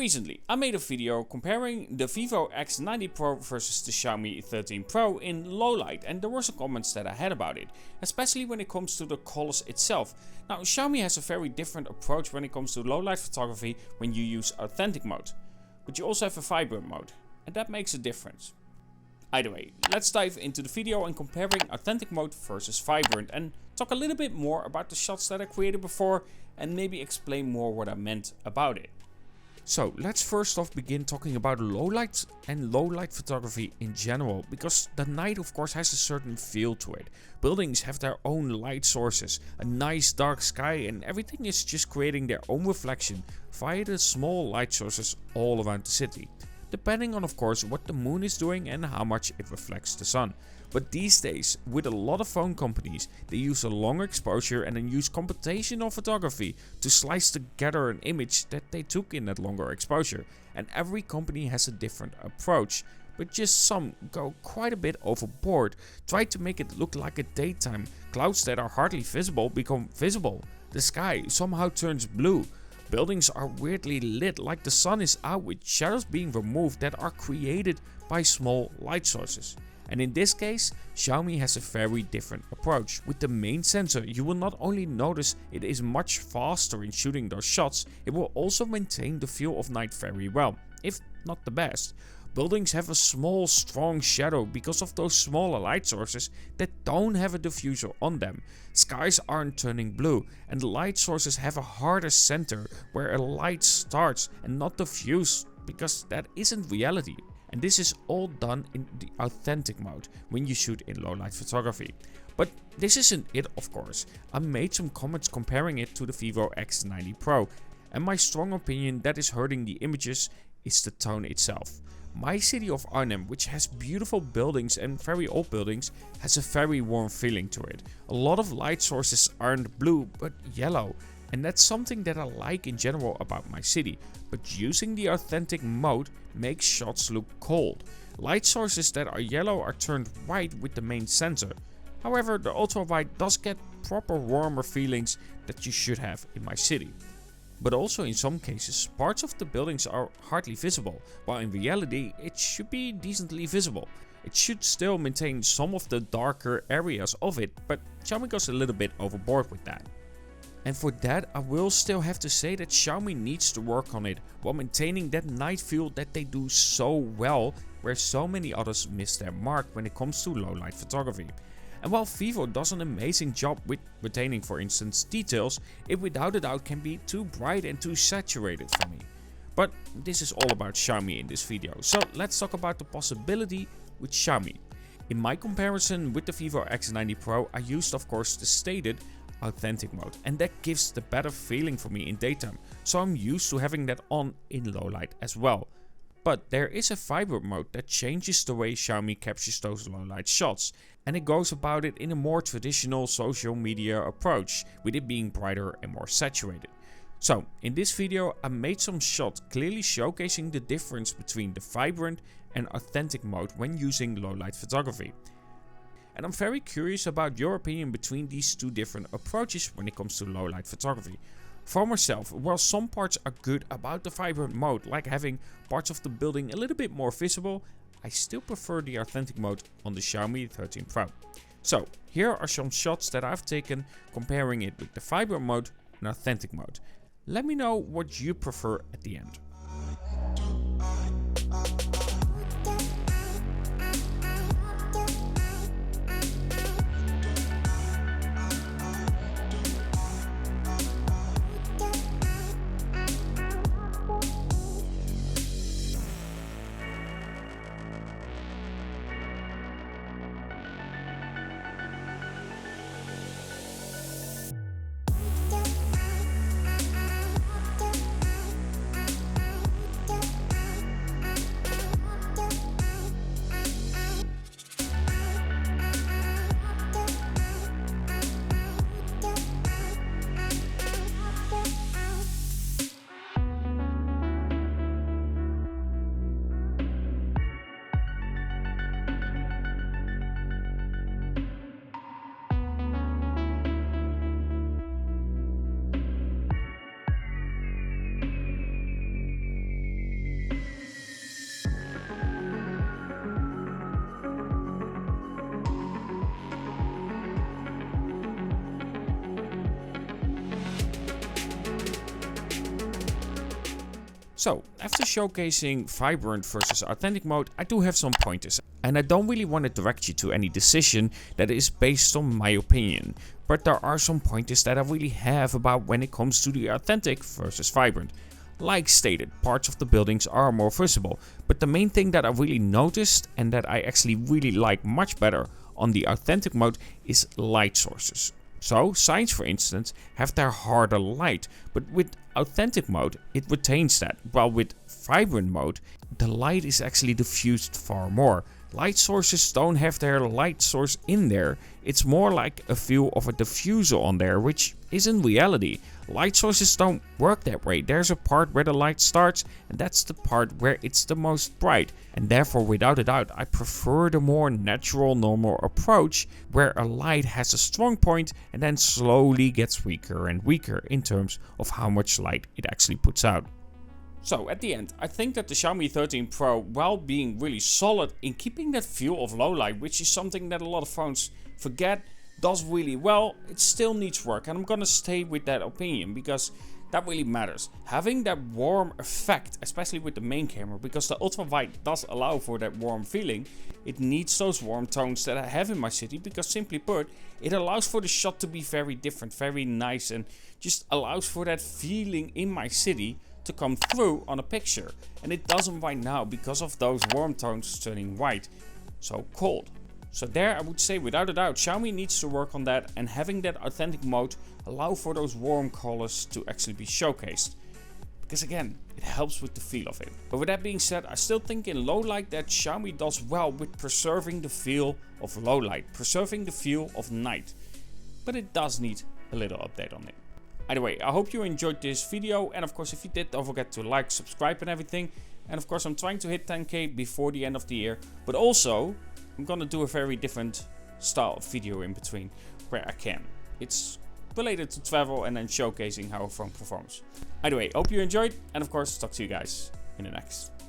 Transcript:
Recently, I made a video comparing the Vivo X90 Pro versus the Xiaomi 13 Pro in low light, and there were some comments that I had about it, especially when it comes to the colors itself. Now, Xiaomi has a very different approach when it comes to low light photography when you use Authentic mode, but you also have a vibrant mode, and that makes a difference. Either way, let's dive into the video and comparing Authentic mode versus vibrant and talk a little bit more about the shots that I created before and maybe explain more what I meant about it. So let's first off begin talking about low light and low light photography in general, because the night of course has a certain feel to it. Buildings have their own light sources, a nice dark sky, and everything is just creating their own reflection via the small light sources all around the city. Depending on of course what the moon is doing and how much it reflects the sun. But these days, with a lot of phone companies, they use a longer exposure and then use computational photography to slice together an image that they took in that longer exposure. And every company has a different approach, but just some go quite a bit overboard, try to make it look like a daytime. Clouds that are hardly visible become visible. The sky somehow turns blue. Buildings are weirdly lit like the sun is out, with shadows being removed that are created by small light sources. And in this case, Xiaomi has a very different approach. With the main sensor, you will not only notice it is much faster in shooting those shots, it will also maintain the feel of night very well, if not the best. Buildings have a small, strong shadow because of those smaller light sources that don't have a diffuser on them. Skies aren't turning blue, and the light sources have a harder center where a light starts and not diffuse, because that isn't reality. And this is all done in the Authentic mode when you shoot in low light photography. But this isn't it, of course. I made some comments comparing it to the Vivo X90 Pro, and my strong opinion that is hurting the images is the tone itself. My city of Arnhem, which has beautiful buildings and very old buildings, has a very warm feeling to it. A lot of light sources aren't blue but yellow, and that's something that I like in general about my city. But using the Authentic mode makes shots look cold. Light sources that are yellow are turned white with the main sensor. However, the ultra wide does get proper warmer feelings that you should have in my city. But also in some cases, parts of the buildings are hardly visible, while in reality it should be decently visible. It should still maintain some of the darker areas of it, but Xiaomi goes a little bit overboard with that. And for that, I will still have to say that Xiaomi needs to work on it while maintaining that night feel that they do so well, where so many others miss their mark when it comes to low light photography. And while Vivo does an amazing job with retaining, for instance, details, it without a doubt can be too bright and too saturated for me. But this is all about Xiaomi in this video, so let's talk about the possibility with Xiaomi. In my comparison with the Vivo X90 Pro, I used of course the stated Authentic mode, and that gives the better feeling for me in daytime, so I'm used to having that on in low light as well. But there is a vibrant mode that changes the way Xiaomi captures those low light shots, and it goes about it in a more traditional social media approach, with it being brighter and more saturated. So in this video I made some shots clearly showcasing the difference between the vibrant and Authentic mode when using low light photography. And I'm very curious about your opinion between these two different approaches when it comes to low light photography. For myself, while some parts are good about the vibrant mode, like having parts of the building a little bit more visible, I still prefer the Authentic mode on the Xiaomi 13 Pro. So here are some shots that I've taken comparing it with the vibrant mode and Authentic mode. Let me know what you prefer at the end. So, after showcasing vibrant versus authentic mode, I do have some pointers. And I don't really want to direct you to any decision that is based on my opinion. But there are some pointers that I really have about when it comes to the authentic versus vibrant. Like stated, parts of the buildings are more visible. But the main thing that I really noticed and that I actually really like much better on the authentic mode is light sources. So, signs for instance have their harder light, but with authentic mode it retains that, while with vibrant mode the light is actually diffused far more. Light sources don't have their light source in there, it's more like a view of a diffuser on there, which isn't reality. Light sources don't work that way. There's a part where the light starts and that's the part where it's the most bright. And therefore, without a doubt, I prefer the more natural, normal approach where a light has a strong point and then slowly gets weaker and weaker in terms of how much light it actually puts out. So at the end, I think that the Xiaomi 13 Pro, while being really solid in keeping that feel of low light, which is something that a lot of phones forget, does really well, it still needs work, and I'm gonna stay with that opinion because that really matters. Having that warm effect, especially with the main camera, because the ultra wide does allow for that warm feeling, it needs those warm tones that I have in my city, because simply put, it allows for the shot to be very different, very nice, and just allows for that feeling in my city to come through on a picture. And it doesn't right now because of those warm tones turning white, so cold. So there I would say without a doubt Xiaomi needs to work on that, and having that authentic mode allow for those warm colors to actually be showcased. Because again, it helps with the feel of it. But with that being said, I still think in low light that Xiaomi does well with preserving the feel of low light, preserving the feel of night. But it does need a little update on it. Anyway, I hope you enjoyed this video, and of course if you did, don't forget to like, subscribe and everything. And of course I'm trying to hit 10k before the end of the year, but also I'm gonna do a very different style of video in between where I can. It's related to travel and then showcasing how a phone performs. Anyway, hope you enjoyed, and of course talk to you guys in the next.